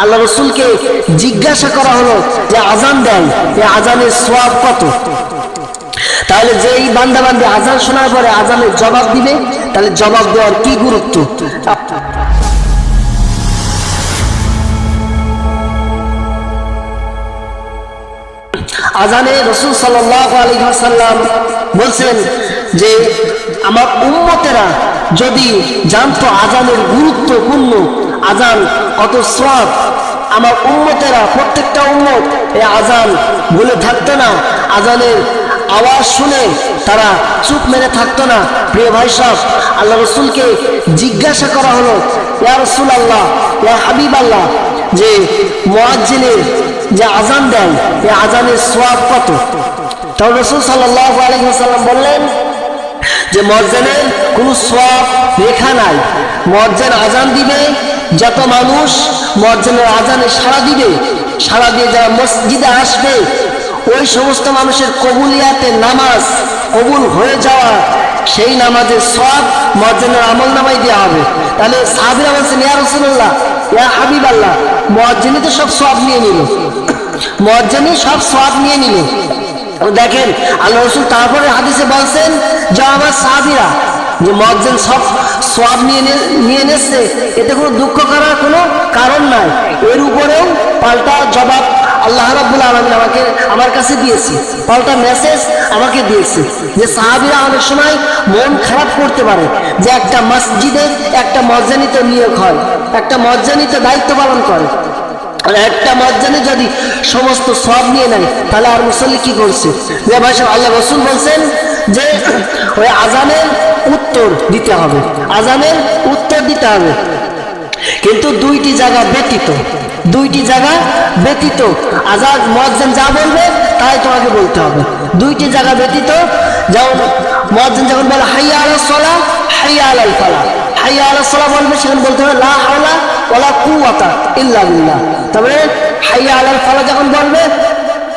আল্লাহ রাসূলকে জিজ্ঞাসা করা হলো যে আজান দেন, এই আজানের সওয়াব কত? তাহলে যেই বান্দা বান্দি আজান শোনার পরে আজানের জবাব দিবে, তাহলে জবাব দেওয়ার কি গুরুত্ব। আজানে রাসূল সাল্লাল্লাহু আলাইহি ওয়াসাল্লাম বলছেন যে আমার উম্মতেরা যদি জানতো আজানের গুরুত্বপূর্ণ, আজান কত সওয়াব, আমার উম্মতেরা প্রত্যেকটা উম্মত এই আজান ভুলে থাকতো না, আজানের আওয়াজ শুনে তারা চুপ মেরে থাকতো না। প্রিয় ভাই সাহেব, আল্লাহ রাসূলকে জিজ্ঞাসা করা হলো, ইয়া রাসূলুল্লাহ, ইয়া হাবিবাল্লাহ, যে মুয়াজ্জিনের যে আজান দেন এই আজানের সওয়াব কত? তখন রাসূল সাল্লাল্লাহু আলাইহি ওয়াসাল্লাম বললেন যে মুয়াজ্জিনের কোনো সওয়াব লেখা নাই। মুয়াজ্জিন আজান দিবে, যত মানুষ মুয়াজ্জিনের আজানে সাড়া দিবে, সাড়া দিয়ে যারা মসজিদে আসবে, ওই সমস্ত মানুষের কবুলিয়াতে নামাজ কবুল হয়ে যাওয়া, সেই নামাজের সওয়াব মুয়াজ্জিনের আমলনামায় দেওয়া হবে। তাহলে সাহাবীরা বলছেন, ইয়া রাসূলুল্লাহ, ইয়া হাবিবাল্লাহ, মুয়াজ্জিনই তো সব সওয়াব নিয়ে নিল, মুয়াজ্জিনই সব সওয়াব নিয়ে নিল। দেখেন আল্লাহ রাসূল তারপরে হাদিসে বলছেন যে আমার সাহাবীরা, যে মুয়াজ্জিন সব সওয়াব নিয়ে নিচ্ছে, এতে কোনো দুঃখ করার কোনো কারণ নাই। এর উপরেও পাল্টা জবাব আল্লাহ রাব্বুল আলামিন আমার কাছে দিয়েছে, পাল্টা মেসেজ আমাকে দিয়েছে যে সাহাবীরা অনেক সময় মন খারাপ করতে পারে যে একটা মসজিদে একটা মুয়াজ্জিনই তো নিয়োগ হয়, একটা মুয়াজ্জিনই তো দায়িত্ব পালন করে, আর একটা মুয়াজ্জিন যদি সমস্ত সওয়াব নিয়ে নেয়, তাহলে আর মুসল্লি কি করছে? যে ভাই সাহেব, আল্লাহ রাসূল বলছেন যে ওই আজানের উত্তর দিতে হবে, আজানের উত্তর দিতে হবে, কিন্তু দুইটি জায়গা ব্যতীত, দুইটি জায়গা ব্যতীত আজান মুয়াজ্জিন যা বলবে তাই তোমাকে বলতে হবে। দুইটি জায়গা ব্যতীত, যেমন মুয়াজ্জিন যখন বলে হাইয়া আলাস সালাহ, হাইয়া আলাল ফালাহ, হাইয়া আলাস সালাহ বলবে, সেখানে বলতে হবে লা হাওলা ওয়ালা কুওয়াতা ইল্লা বিল্লাহ। তবে হাইয়া আলাল ফালাহ যখন বলবে,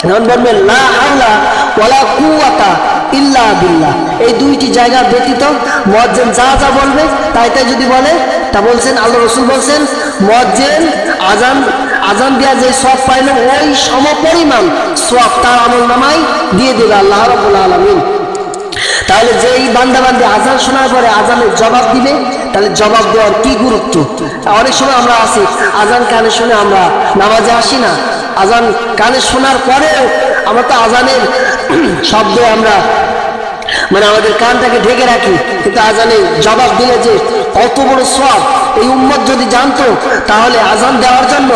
যখন বলবে লা হাওলা ওয়ালা কুওয়াতা ইল্লা বিল্লাহ, এই দুইটি জায়গা ব্যতীত মুয়াজ্জিন যা যা বলবে তাই তাই যদি বলে, তা বলছেন আল্লাহ রাসূল বলছেন মুয়াজ্জিন আজান দেওয়া যে সওয়াব পাইল, ওই সমপরিমাণ সওয়াব তার আমলনামায় দিয়ে দেবে আল্লাহ রাব্বুল আলামিন। তাহলে যেই বান্দা বান্দি আজান শোনার পরে আজানের জবাব দিবে, তাহলে জবাব দেওয়ার কি গুরুত্ব। অনেক সময় আমরা আসি আজান কানে শুনে আমরা নামাজে আসি না, আজান কানে শোনার পরেও আমরা তো আজানের শব্দ আমরা মানে আমাদের কানটাকে ঢেকে রাখি, কিন্তু আজানে জবাব দিলে যে কত বড় সওয়াব, এই উম্মত যদি জানতো তাহলে আজান দেওয়ার জন্য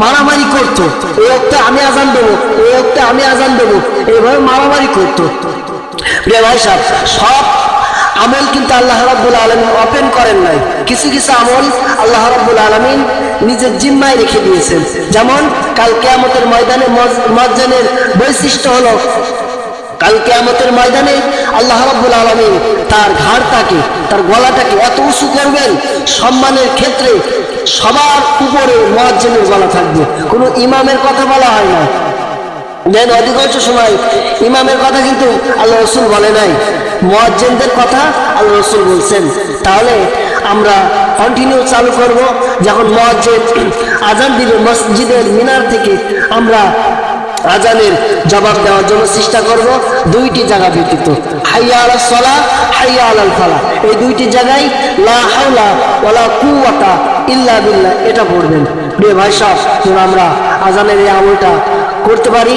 মারামারি করতো, এই ওক্তে আমি আজান দেবো, এই ওক্তে আমি আজান দেবো, এইভাবে মারামারি করতো। প্রিয় ভাই সাহেব, সব আমল কিন্তু আল্লাহ রাব্বুল আলামিন ওপেন করেন নাই, কিছু কিছু আমল আল্লাহ রাব্বুল আলামিন নিজের জিম্মায় রেখে দিয়েছেন। যেমন কাল কিয়ামতের ময়দানে মুয়াজ্জিনের বৈশিষ্ট্য হলো, কাল কিয়ামতের ময়দানে আল্লাহ রাব্বুল আলামিন তার ঘাড়টাকে, তার গলাটাকে এত উঁচু করবেন, সম্মানের ক্ষেত্রে সবার উপরে মুয়াজ্জিনের গলা থাকবে, কোনো ইমামের কথা বলা হয় না। দেন অধিকাংশ সময় ইমামের কথা কিন্তু আল্লাহ রাসূল বলে নাই, মুয়াজ্জিনদের কথা আল্লাহ রাসূল বলছেন। তাহলে আমরা কন্টিনিউ চালু করব, যখন মুয়াজ্জিন আজান দিবে মসজিদের মিনার থেকে আমরা আজানের জবাব দেওয়ার জন্য চেষ্টা করব, দুইটি জায়গা ব্যতীত, হাইয়া আলাস সালাহ, হাইয়া আলাল ফালাহ, এই দুইটি জায়গায় লা হাওলা ওয়ালা কুওয়াতা ইল্লা বিল্লাহ এটা পড়বেন। প্রিয় ভাই সাহেব, আমরা আজানের এই আমলটা করতে পারি।